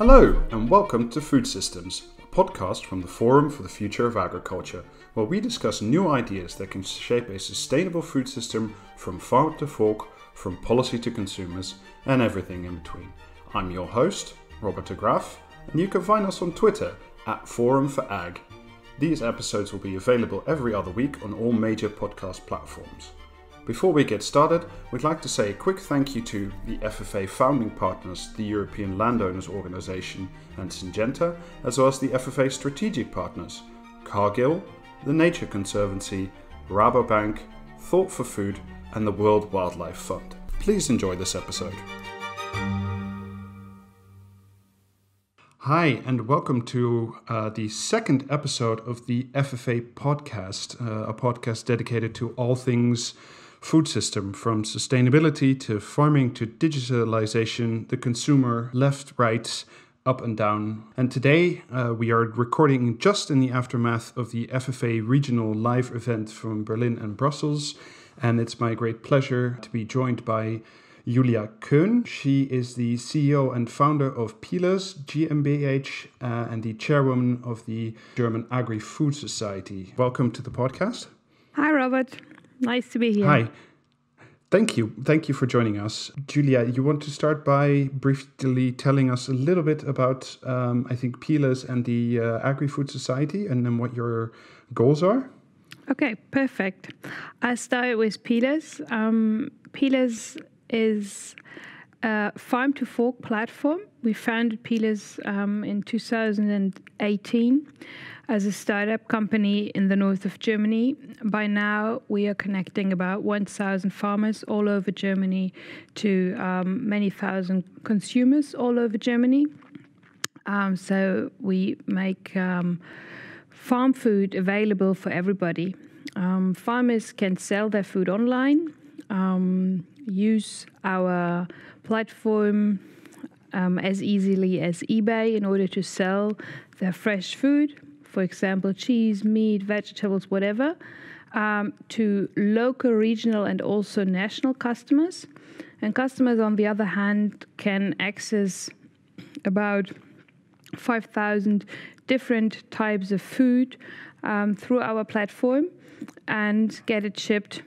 Hello and welcome to Food Systems, a podcast from the Forum for the Future of Agriculture, where we discuss new ideas that can shape a sustainable food system from farm to fork, from policy to consumers, and everything in between. I'm your host, Robert de Graaf, and you can find us on Twitter at Forum for Ag. These episodes will be available every other week on all major podcast platforms. Before we get started, we'd like to say a quick thank you to the FFA founding partners, the European Landowners Organization and Syngenta, as well as the FFA strategic partners, Cargill, the Nature Conservancy, Rabobank, Thought for Food, and the World Wildlife Fund. Please enjoy this episode. Hi, and welcome to the second episode of the FFA podcast, a podcast dedicated to all things food system, from sustainability to farming to digitalization, the consumer, left, right, up and down. And today we are recording just in the aftermath of the FFA regional live event from Berlin and Brussels. And it's my great pleasure to be joined by Julia Köhn. She is the CEO and founder of Pillars GmbH and the chairwoman of the German Agri-Food Society. Welcome to the podcast. Hi, Robert. Nice to be here. Hi. Thank you. Thank you for joining us. Julia, you want to start by briefly telling us a little bit about, Pillars and the Agri-Food Society and then what your goals are? Okay, perfect. I'll start with Pillars. Pillars is a farm-to-fork platform. We founded Pillars in 2018 as a startup company in the north of Germany. By now, we are connecting about 1,000 farmers all over Germany to many thousand consumers all over Germany. So we make farm food available for everybody. Farmers can sell their food online, use our platform as easily as eBay in order to sell their fresh food, for example, cheese, meat, vegetables, whatever, to local, regional, and also national customers. And customers, on the other hand, can access about 5,000 different types of food through our platform and get it shipped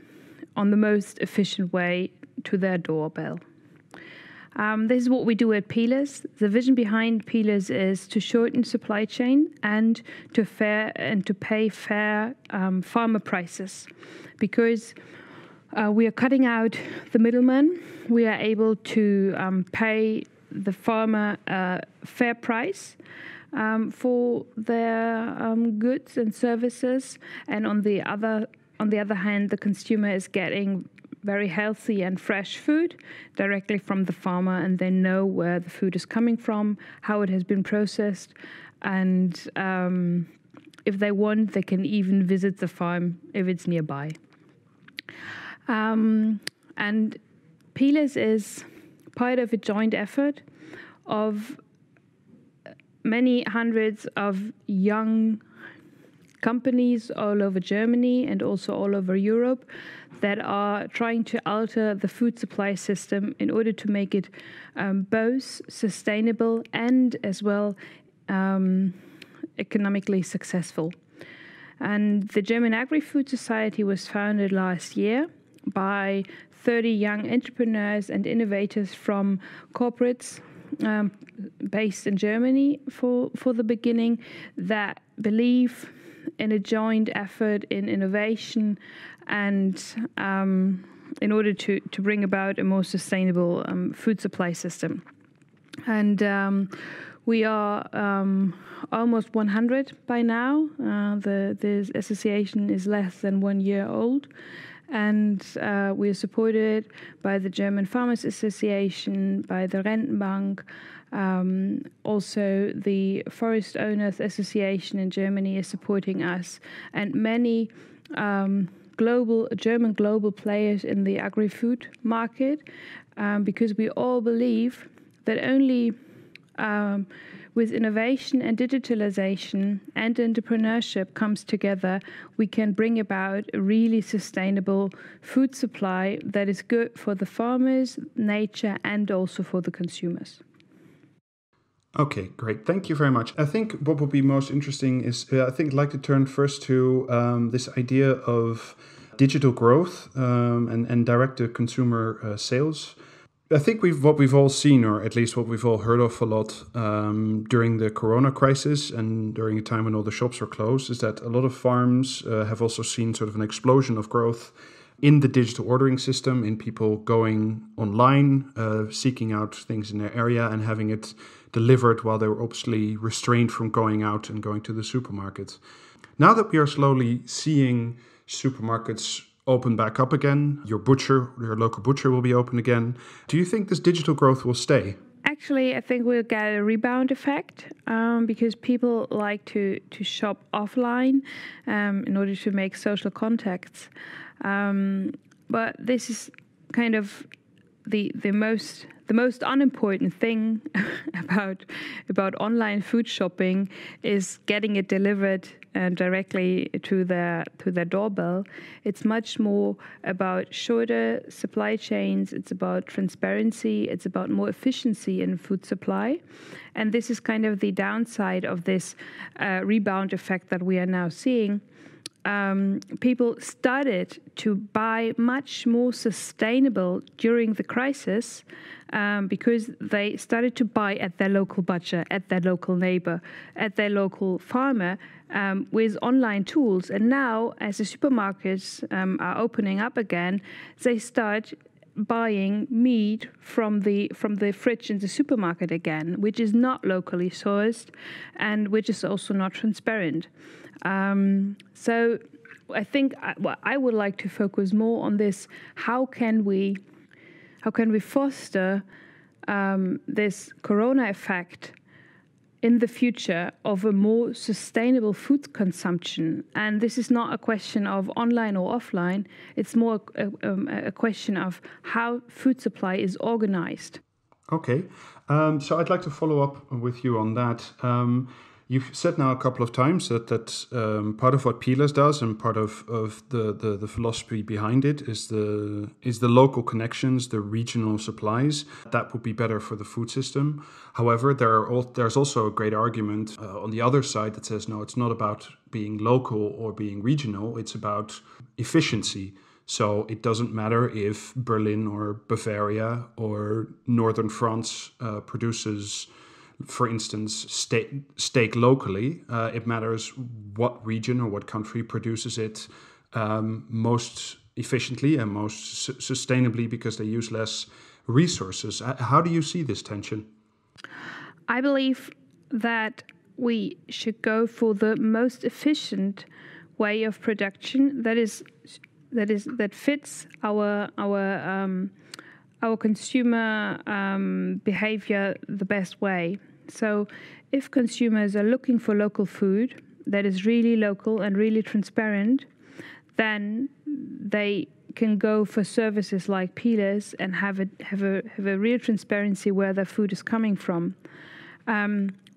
on the most efficient way to their doorbell. This is what we do at Pillars. The vision behind Pillars is to shorten supply chain and to pay fair farmer prices, because we are cutting out the middleman. We are able to pay the farmer a fair price for their goods and services, and on the other hand, the consumer is getting very healthy and fresh food directly from the farmer, and they know where the food is coming from, how it has been processed, and if they want, they can even visit the farm if it's nearby. And Pillars is part of a joint effort of many hundreds of young companies all over Germany and also all over Europe that are trying to alter the food supply system in order to make it both sustainable and as well economically successful. And the German Agri-Food Society was founded last year by 30 young entrepreneurs and innovators from corporates based in Germany for the beginning, that believe in a joint effort in innovation and in order to bring about a more sustainable food supply system. And we are almost 100 by now. The association is less than 1 year old. And we are supported by the German Farmers Association, by the Rentenbank. Also, the Forest Owners Association in Germany is supporting us, and many German global players in the agri-food market, because we all believe that only with innovation and digitalization and entrepreneurship comes together, we can bring about a really sustainable food supply that is good for the farmers, nature, and also for the consumers. Okay, great. Thank you very much. I think what would be most interesting is I'd like to turn first to this idea of digital growth and direct-to-consumer sales. I think what we've all seen, or at least what we've all heard of a lot during the Corona crisis and during a time when all the shops were closed, is that a lot of farms have also seen sort of an explosion of growth in the digital ordering system, in people going online, seeking out things in their area and having it delivered while they were obviously restrained from going out and going to the supermarket. Now that we are slowly seeing supermarkets open back up again, your local butcher will be open again, do you think this digital growth will stay? Actually, I think we'll get a rebound effect because people like to shop offline in order to make social contacts. But this is kind of the most unimportant thing about online food shopping is getting it delivered directly to their doorbell. It's much more about shorter supply chains. It's about transparency. It's about more efficiency in food supply. And this is kind of the downside of this rebound effect that we are now seeing. People started to buy much more sustainable during the crisis because they started to buy at their local butcher, at their local neighbor, at their local farmer with online tools. And now, as the supermarkets are opening up again, they start buying meat from the fridge in the supermarket again, which is not locally sourced and which is also not transparent. So I think I would like to focus more on this. How can we foster this corona effect in the future of a more sustainable food consumption? And this is not a question of online or offline. It's more a question of how food supply is organized. Okay, so I'd like to follow up with you on that. You've said now a couple of times that part of what Pilas does and part of the philosophy behind it is the local connections, the regional supplies. That would be better for the food system. However, there's also a great argument on the other side that says, no, it's not about being local or being regional. It's about efficiency. So it doesn't matter if Berlin or Bavaria or northern France produces, for instance, steak locally. It matters what region or what country produces it most efficiently and most sustainably because they use less resources. How do you see this tension? I believe that we should go for the most efficient way of production that fits our consumer behavior the best way. So if consumers are looking for local food that is really local and really transparent, then they can go for services like Pilas and have a real transparency where their food is coming from.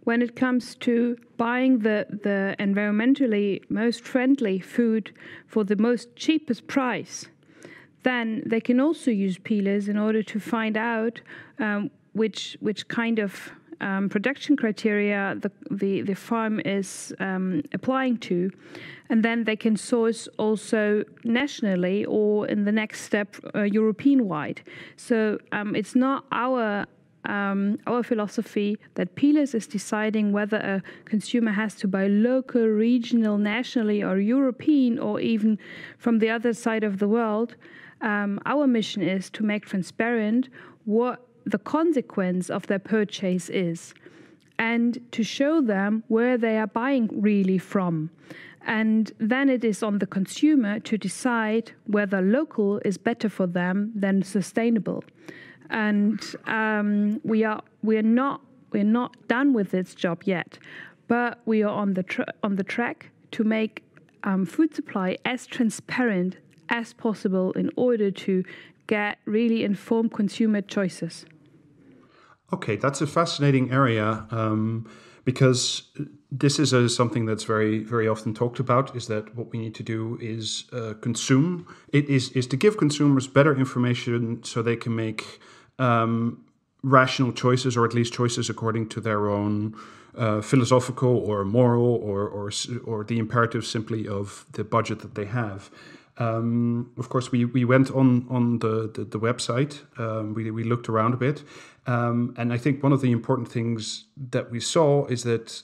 When it comes to buying the environmentally most friendly food for the most cheapest price, then they can also use Pilas in order to find out which kind of production criteria the farm is applying to, and then they can source also nationally or in the next step European-wide. So it's not our philosophy that Pilas is deciding whether a consumer has to buy local, regional, nationally, or European, or even from the other side of the world. Our mission is to make transparent what the consequence of their purchase is and to show them where they are buying really from. And then it is on the consumer to decide whether local is better for them than sustainable. And we're not done with this job yet, but we are on the track to make food supply as transparent as possible in order to get really informed consumer choices. Okay, that's a fascinating area because this is something that's very, very often talked about, is that what we need to do is is to give consumers better information so they can make rational choices, or at least choices according to their own philosophical or moral or the imperative simply of the budget that they have. Of course, we went on the website. We looked around a bit, and I think one of the important things that we saw is that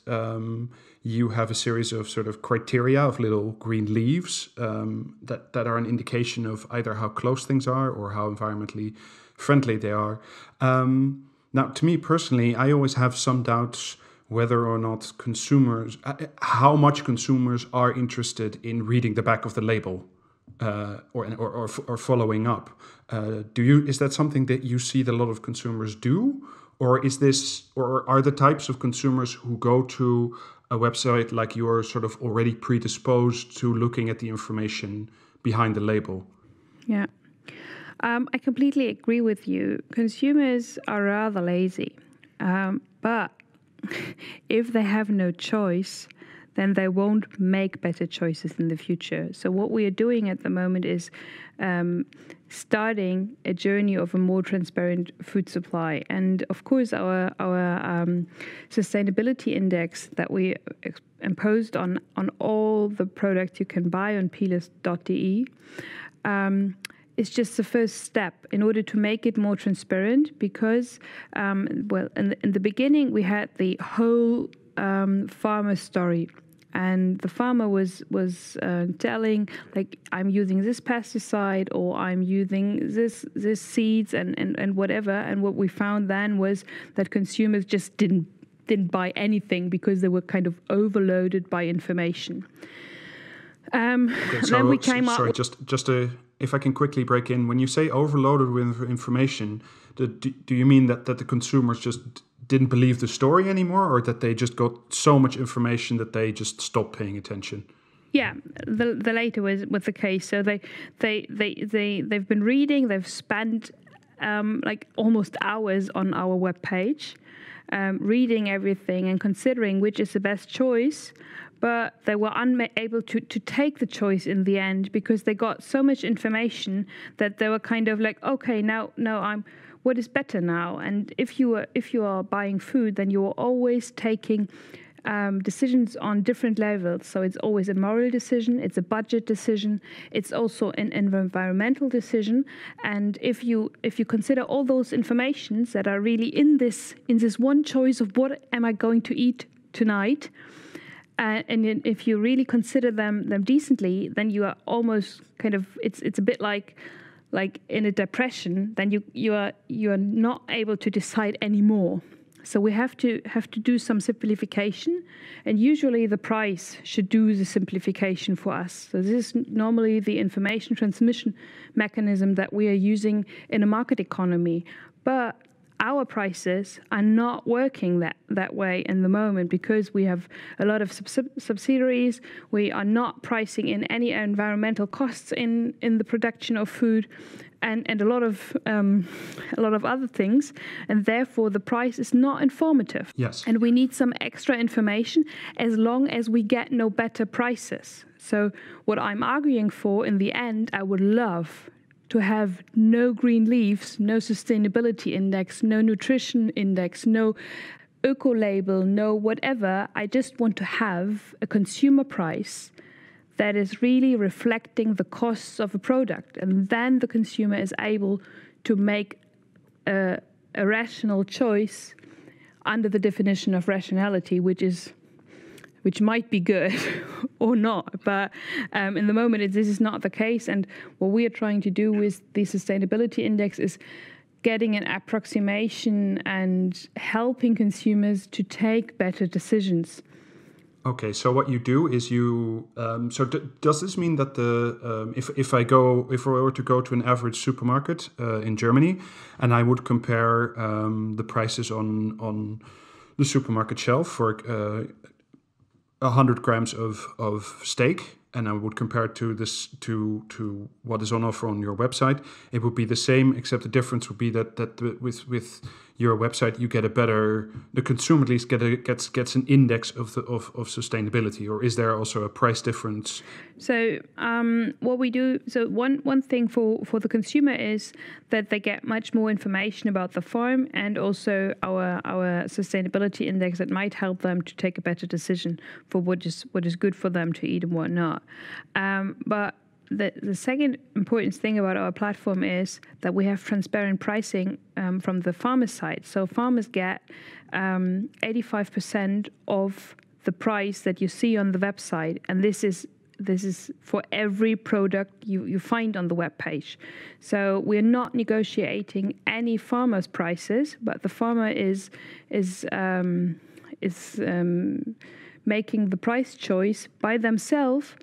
you have a series of sort of criteria of little green leaves that are an indication of either how close things are or how environmentally friendly they are. Now, to me personally, I always have some doubts whether or not how much consumers are interested in reading the back of the label. Or following up. Is that something that you see that a lot of consumers do, or are the types of consumers who go to a website like yours sort of already predisposed to looking at the information behind the label? Yeah, I completely agree with you. Consumers are rather lazy, but if they have no choice, then they won't make better choices in the future. So what we are doing at the moment is starting a journey of a more transparent food supply. And of course, our sustainability index that we imposed on all the products you can buy on peelers.de is just the first step in order to make it more transparent, because, in the beginning, we had the whole farmer story. And the farmer was telling, like, I'm using this pesticide, or I'm using this seeds and whatever. And what we found then was that consumers just didn't buy anything because they were kind of overloaded by information. Okay, so, then we came sorry, up. If I can quickly break in, when you say overloaded with information, do you mean that the consumers just didn't believe the story anymore, or that they just got so much information that they just stopped paying attention? Yeah, the later was the case. So they've been reading. They've spent like almost hours on our webpage, reading everything and considering which is the best choice. But they were unable to take the choice in the end, because they got so much information that they were kind of like, okay, now what is better now? And if you are buying food, then you are always taking decisions on different levels. So it's always a moral decision, it's a budget decision, it's also an environmental decision. And if you consider all those informations that are really in this one choice of what am I going to eat tonight, and if you really consider them decently, then you are almost kind of, it's a bit like in a depression, then you are not able to decide anymore. So we have to do some simplification, and usually the price should do the simplification for us. So this is normally the information transmission mechanism that we are using in a market economy. But our prices are not working that way in the moment, because we have a lot of subsidiaries. We are not pricing in any environmental costs in the production of food, and a lot of other things, and therefore the price is not informative. Yes. And we need some extra information as long as we get no better prices. So what I'm arguing for in the end, I would love to have no green leaves, no sustainability index, no nutrition index, no eco label, no whatever. I just want to have a consumer price that is really reflecting the costs of a product. And then the consumer is able to make a rational choice under the definition of rationality, which might be good or not. But in the moment, this is not the case. And what we are trying to do with the sustainability index is getting an approximation and helping consumers to take better decisions. Okay, so what you do is does this mean that if I were to go to an average supermarket in Germany, and I would compare the prices on the supermarket shelf for 100 grams of steak, and I would compare it to this to what is on offer on your website, it would be the same, except the difference would be that with your website you get the consumer at least gets an index of sustainability, or is there also a price difference? So what we do, so one thing for the consumer is that they get much more information about the farm and also our sustainability index that might help them to take a better decision for what is good for them to eat and what not. But the second important thing about our platform is that we have transparent pricing from the farmer side. So farmers get 85% of the price that you see on the website, and this is for every product you find on the web page. So we're not negotiating any farmer's prices, but the farmer is making the price choice by themselves,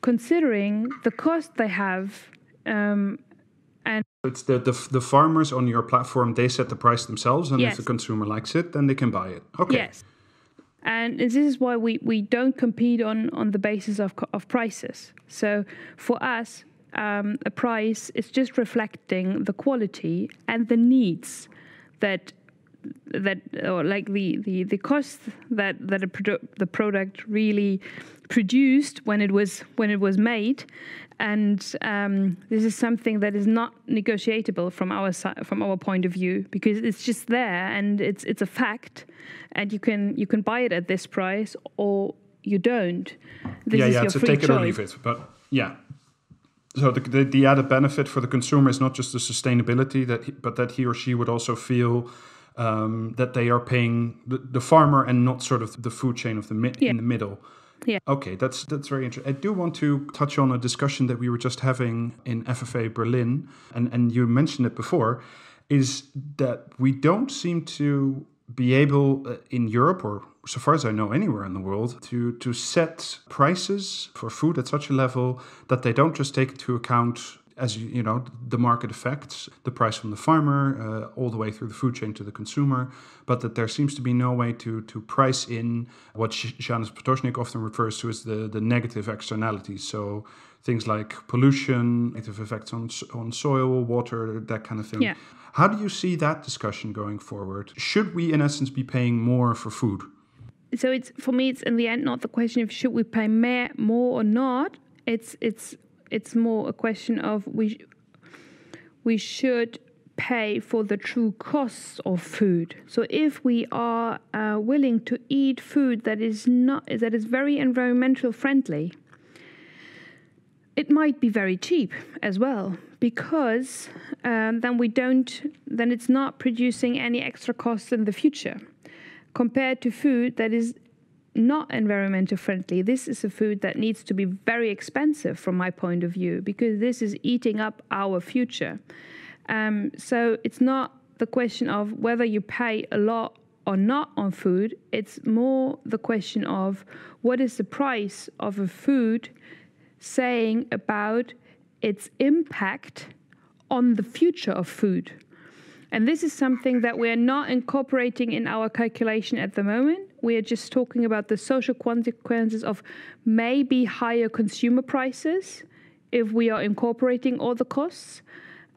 considering the cost they have. And it's the farmers on your platform, they set the price themselves, and yes, if the consumer likes it, then they can buy it. Okay. Yes. And this is why we don't compete on the basis of prices. So for us, a price is just reflecting the quality and the needs that or like the cost that the product really produced when it was made, and this is something that is not negotiable from our side, from our point of view, because it's just there and it's a fact, and you can buy it at this price or you don't. This is your it's a free take it choice. or leave it. But yeah. So the added benefit for the consumer is not just the sustainability but that he or she would also feel that they are paying the farmer and not sort of the food chain of in the middle. Yeah. Okay, that's very interesting. I do want to touch on a discussion that we were just having in FFA Berlin, and you mentioned it before, is that we don't seem to be able in Europe, or so far as I know anywhere in the world, to set prices for food at such a level that they don't just take into account, as you know, the market effects, the price from the farmer, all the way through the food chain to the consumer, but that there seems to be no way to price in what Janusz Potocznik often refers to as the negative externalities. So things like pollution, negative effects on soil, water, that kind of thing. Yeah. How do you see that discussion going forward? Should we, in essence, be paying more for food? So for me, it's in the end not the question of should we pay more or not. It's more a question of we should pay for the true costs of food. So if we are willing to eat food that is very environmental friendly, it might be very cheap as well, because then it's not producing any extra costs in the future, compared to food that is not environmental friendly. This is a food that needs to be very expensive from my point of view, because this is eating up our future. So it's not the question of whether you pay a lot or not on food. It's more the question of what is the price of a food saying about its impact on the future of food. And this is something that we're not incorporating in our calculation at the moment. We are just talking about the social consequences of maybe higher consumer prices if we are incorporating all the costs.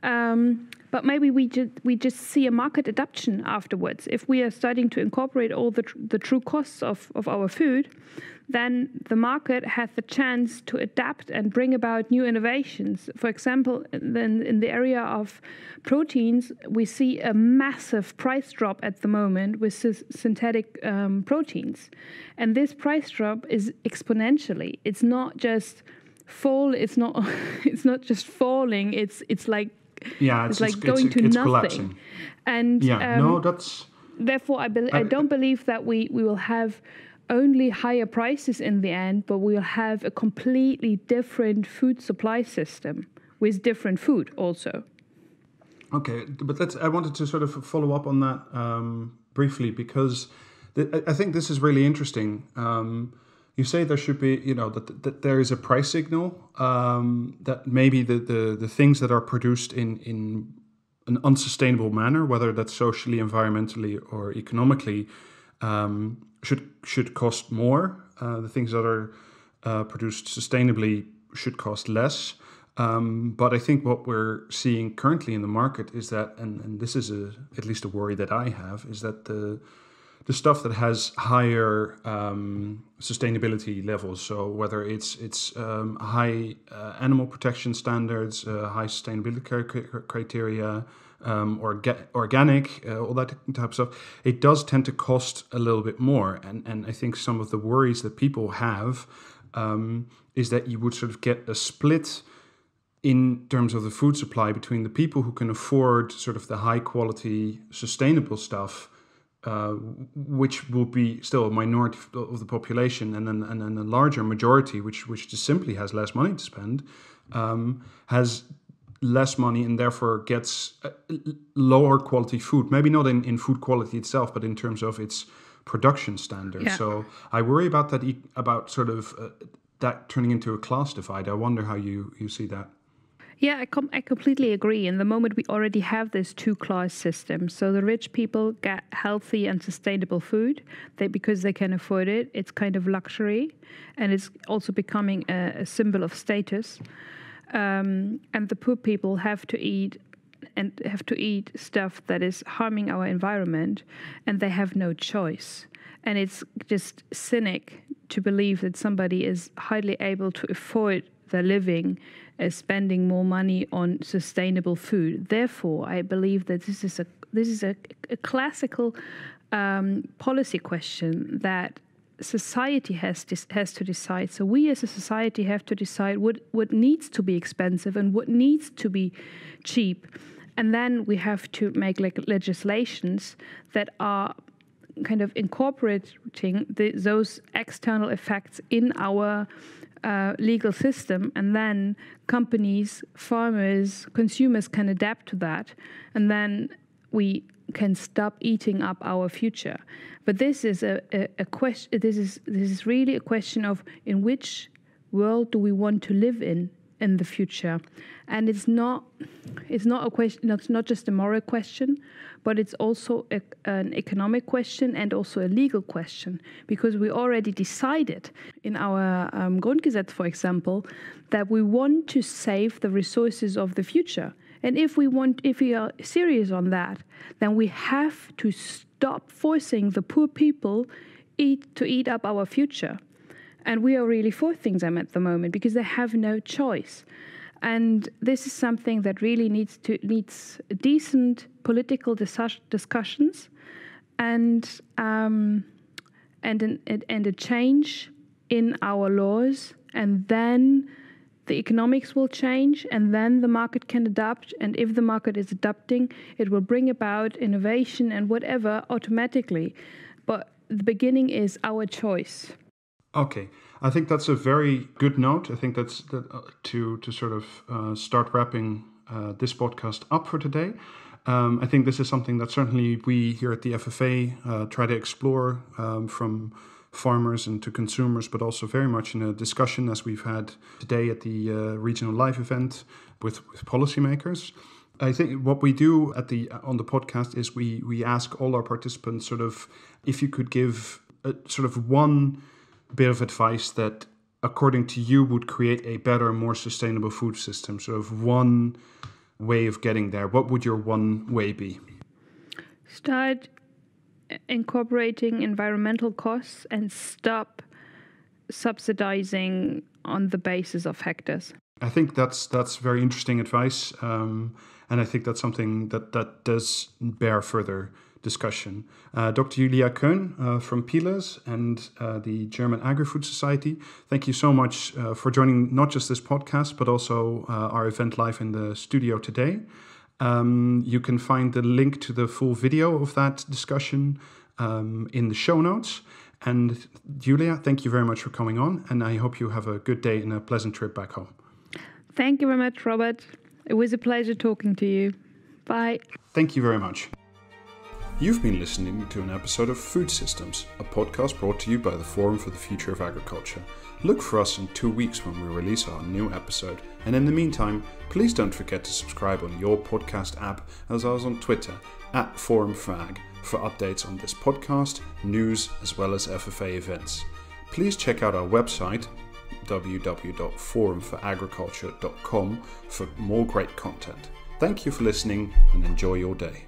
But maybe we just see a market adoption afterwards. If we are starting to incorporate all the true costs of our food, then the market has the chance to adapt and bring about new innovations. For example, in the area of proteins, we see a massive price drop at the moment with synthetic proteins. And this price drop is exponentially. It's not just it's not just falling. It's like it's like going to nothing. Collapsing. And that's. Therefore, I don't believe that we will have only higher prices in the end, but we'll have a completely different food supply system with different food also. Okay, but I wanted to sort of follow up on that briefly, because I think this is really interesting. You say there should be, that there is a price signal, that maybe the things that are produced in an unsustainable manner, whether that's socially, environmentally, or economically, should cost more. The things that are produced sustainably should cost less. But I think what we're seeing currently in the market is that, and this is at least a worry that I have, is that the stuff that has higher sustainability levels, so whether it's high animal protection standards, high sustainability criteria, organic, all that type of stuff, it does tend to cost a little bit more. And I think some of the worries that people have is that you would sort of get a split in terms of the food supply between the people who can afford sort of the high quality sustainable stuff, which will be still a minority of the population, and then a larger majority, which just simply has less money to spend, has less money and therefore gets lower quality food. Maybe not in food quality itself, but in terms of its production standards. Yeah. So I worry about that, about sort of that turning into a class divide. I wonder how you see that. Yeah, I completely agree. In the moment, we already have this two-class system. So the rich people get healthy and sustainable food because they can afford it. It's kind of luxury, and it's also becoming a symbol of status. And the poor people have to eat stuff that is harming our environment, and they have no choice. And it's just cynic to believe that somebody is hardly able to afford their living spending more money on sustainable food. Therefore, I believe that this is a classical policy question that society has to decide. So we as a society have to decide what needs to be expensive and what needs to be cheap. And then we have to make legislations that are kind of incorporating those external effects in our legal system, and then companies, farmers, consumers can adapt to that, and then we can stop eating up our future. But this is a question. This is really a question of in which world do we want to live in the future, and it's not a question. It's not just a moral question, but it's also an economic question and also a legal question, because we already decided in our Grundgesetz, for example, that we want to save the resources of the future. And if we are serious on that, then we have to stop forcing the poor people to eat up our future. And we are really forcing them at the moment because they have no choice. And this is something that really needs decent political discussions and a change in our laws, and then the economics will change, and then the market can adapt. And if the market is adapting, it will bring about innovation and whatever automatically. But the beginning is our choice. Okay, I think that's a very good note. I think that's to sort of start wrapping this podcast up for today. I think this is something that certainly we here at the FFA try to explore from farmers and to consumers, but also very much in a discussion as we've had today at the regional live event with policymakers. I think what we do on the podcast is we ask all our participants sort of if you could give a, sort of one bit of advice that, according to you, would create a better, more sustainable food system, sort of one way of getting there. What would your one way be? Start incorporating environmental costs and stop subsidizing on the basis of hectares. I think that's very interesting advice, and I think that's something that does bear further discussion. Dr. Julia Köhn from Pillars and the German Agri-Food Society, thank you so much for joining not just this podcast, but also our event live in the studio today. You can find the link to the full video of that discussion in the show notes. And Julia, thank you very much for coming on, and I hope you have a good day and a pleasant trip back home. Thank you very much, Robert. It was a pleasure talking to you. Bye. Thank you very much. You've been listening to an episode of Food Systems, a podcast brought to you by the Forum for the Future of Agriculture. Look for us in 2 weeks when we release our new episode, and in the meantime, please don't forget to subscribe on your podcast app as well as on Twitter @ForumFag for updates on this podcast, news, as well as FFA events. Please check out our website www.forumforagriculture.com for more great content. Thank you for listening and enjoy your day.